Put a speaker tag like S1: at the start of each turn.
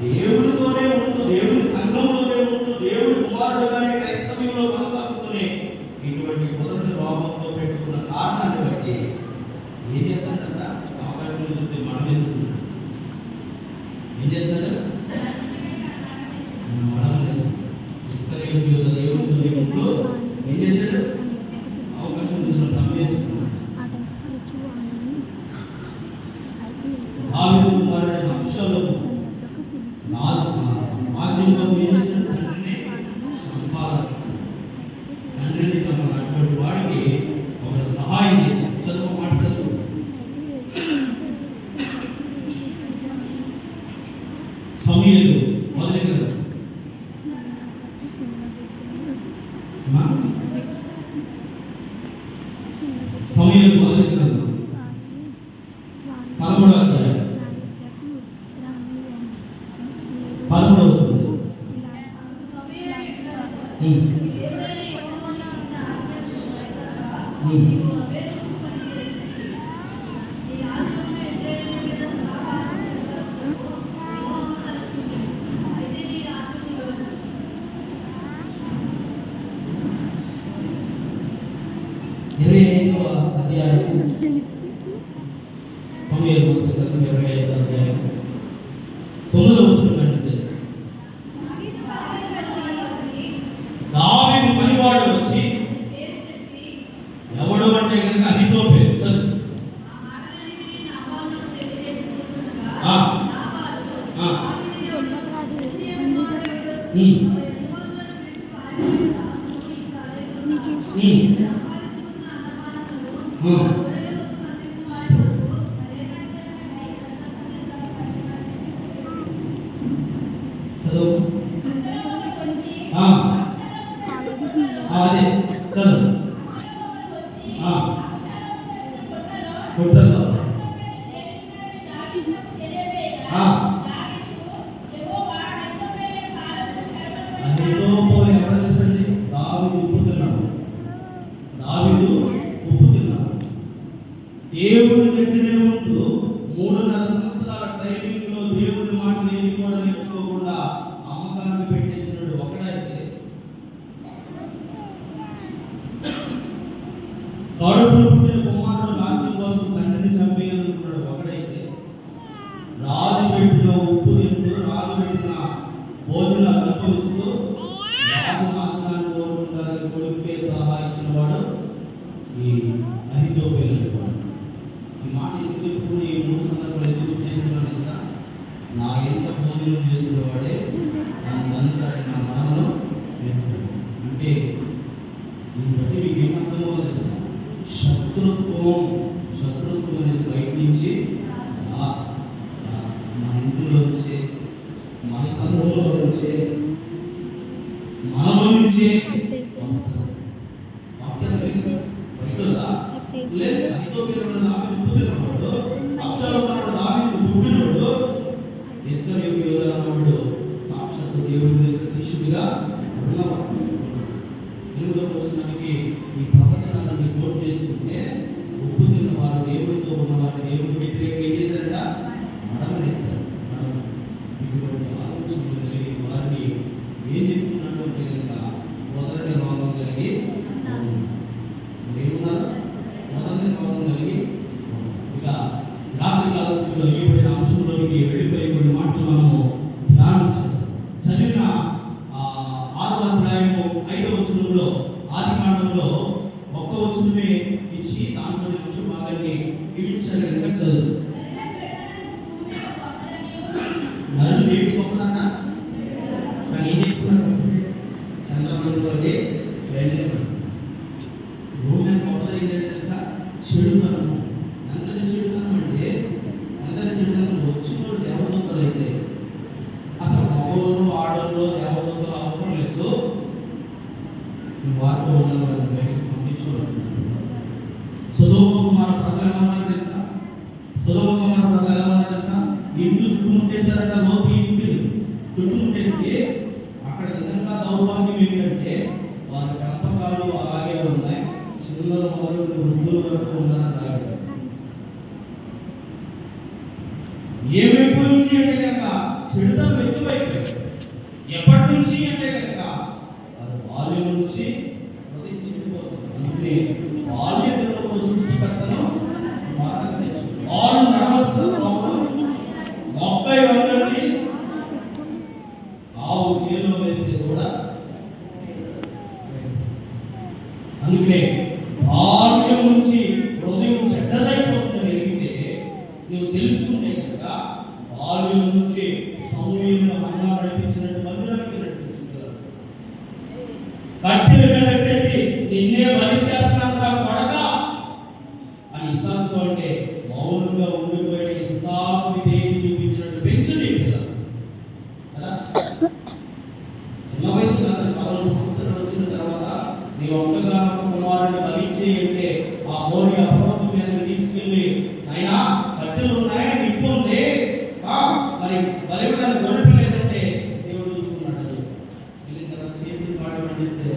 S1: దేవుడితోనే ఉంటూ, దేవుడి సంఘంలోనే ఉంటూ, దేవుడి కుమారుడుగానే క్రైస్తవ్యంలో కొనసాగుతూనే ఇటువంటి మొదటి రోగంతో పెట్టుకున్న కారణాన్ని బట్టి ఏం చేస్తాడంట? అవకాశం చూస్తే మనం ఎందుకు ఏం చేస్తాడు? దేవుడితో ఉంటూ ఏం చేశాడు? అవకాశం చూసిన పని చేస్తున్నాడు. దావీదు కుమారుడైన అబ్షాలోము రాజ్యం కోసం ఏం చేశాడు? తండ్రిని తమ అటువంటి వాడికి ఒక సహాయం చేశాడు. చదువు మాట చదువు. సమూయేలు మొదలైన సమూయేలు మొదలైన 13వ అధ్యాయం 13వ వచనం. సమూయేలు గ్రంథం 25వ అధ్యాయం 9వ వచనం అంటే దావీదు పనివాడు వచ్చి ఎవడు అంటే కనుక అహీతోపెలు. చదువు. అదే చదువు. కుట్రలో అహీతోపెలు ఎవరు తెలుసండి? దావీదు ఉప్పు తిన్నాడు. దావీదు ఉప్పు తిన్నాడు. దేవుడి దగ్గరే ఉంటూ 3.5 సంవత్సరాల ట్రైనింగ్ లో దేవుడి మాటలు ఏది కూడా నేర్చుకోకుండా అమ్మకానికి పెట్టేసినాడు ఒకడైతే, కడుపులో పుట్టిన కుమారుడు రాజ్యం కోసం తండ్రిని చంపేయాలనుకున్నాడు ఒకడైతే, రాజు పెట్టిన ఉప్పు తింటూ, రాజు పెట్టిన భోజనాలు అనుభవిస్తూ రాజు నాశనాన్ని కోరుకుంటారని కొడుకే సలహా ఇచ్చిన వాడు ఈ అహీతోపెలు అనేవాడు. ఈ మాట ఎందుకు చెప్పుకుని ఈ 3 సందర్భాలు ఎందుకు చేస్తున్నాడు తెలుసా? నా ఎంత భోజనం చేసిన వాడే నన్నంతా నా మనలో అంటే దీన్ని బట్టి మీకు ఏమర్థమో తెలుసా? శత్రుత్వం అనేది బయట నుంచి మన ఇంట్లో వచ్చే, మన సంఘంలో వచ్చే, మనలో నుంచే లేదు. అహీతోపెలు దావీదు పుట్టినవాడు, అబ్షాలోము దావీదు పుట్టినవాడు, ఇశ్రాయేలు యోధుడు సాక్షాత్తు దేవుడి శిష్యుడిగా ఉన్నవాడు. 8వ వచనానికి ఈ ప్రవచనాన్ని కోట్ చేసుకుంటే, ఉప్పు తిన్న వారు దేవుడితో ఉన్నవారు దేవుడికి వ్యతిరేకంగా ఏం చేశారట? మడమనెత్తారు. ఇటువంటి ఆలోచనలు కలిగి వారిని ఏం చెప్తున్నాడు అంటే కనుక మొదటి రోగం కలిగి ఏమున్నారు? మొదటి రోగం కలిగి ఇక రాత్రి కాల స్థితిలో ఇవ్వబడిన అంశంలోనికి వెళ్ళిపోయే కొన్ని మాటలు మనము ధ్యానించాలి. చదివిన 6వ అధ్యాయము 5వ వచనంలో, ఆదికాండంలో 1వ వచనమే ఇచ్చి దాంట్లో అంశం భాగాన్ని ఇచ్చారు కనుక చదువు. నన్ను దేవుడి గొప్పదన్నా కానీ ఏం చెప్తున్నాడు? చంద్రమండలోనే వెళ్ళాడు. భూమి గొప్పదైంది తెలుసా? చెడుతనం. అందరి చెడుతనం అంటే అందరి చెడుతనం వచ్చినోడు దేవదూతలు అయితే అసలు మగవాళ్ళు ఆడవాళ్ళు దేవదూతలు అవసరం లేదు. వారితో ఉన్న వాళ్ళని బయటకు పంపించుకోవాలి. సొదొమ కుమార ప్రజలు ఎలా ఉన్నారు తెలుసా? సొదొమ కుమార ప్రజలు ఎలా ఉన్నారు తెలుసా? ఇంటి చుట్టుముట్టేశారట. లోపి ఇంటిని చుట్టుముట్టేసి అక్కడ నిజంగా దౌర్భాగ్యం ఏంటంటే వారి పెంపకాలు అలాగే ఉన్నాయి. చిన్నల మొదలు వృద్ధుల వరకు ఉన్నారని ఏమైపోయింది అంటే కనుక చెడుతనం ఎక్కువైపోయింది. ఎప్పటి నుంచి అంటే కనుక అది బాల్యం నుంచి హృదయం చెడిపోతుంది. అందుకని బాల్య దినములో సృష్టికర్తను స్మరణ తెచ్చుకుంది. వారు నడవలసిన త్రోవను 30 వందలని ఆవు చేలో వేస్తే కూడా. అందుకనే బాల్యం నుంచి హృదయం చెడ్డదైపోతుందని ఎరిగితే నువ్వు తెలుసుకుంటే కనుక బాల్యం నుంచి సమూహంలో అన్న నడిపించినట్టు మందిరానికి నడిపించుకుంటారు. కట్టెల మీద పెట్టేసి నిన్నే బలి చేస్తున్నాను కొడక అని ఇసాకు అంటే మౌనంగా ఉండిపోయిన ఇసాకు దేవి చూపించినట్టు పెంచుని పిల్లలు కదా. చిన్న వయసు 14 సంవత్సరాలు వచ్చిన తర్వాత నీ ఒక్కగా కుమారుని బలి చేయంటే ఆ మోడి అపరోధం మీద తీసుకెళ్ళి అయినా కట్టెలు ఉన్నాయి నిప్పు ఉంది మరి బలిపడానికి గొడవ లేదంటే దేవుడు చూసుకున్నాడు. వెళ్ళిన తర్వాత చేతులు పాడమని చెప్తే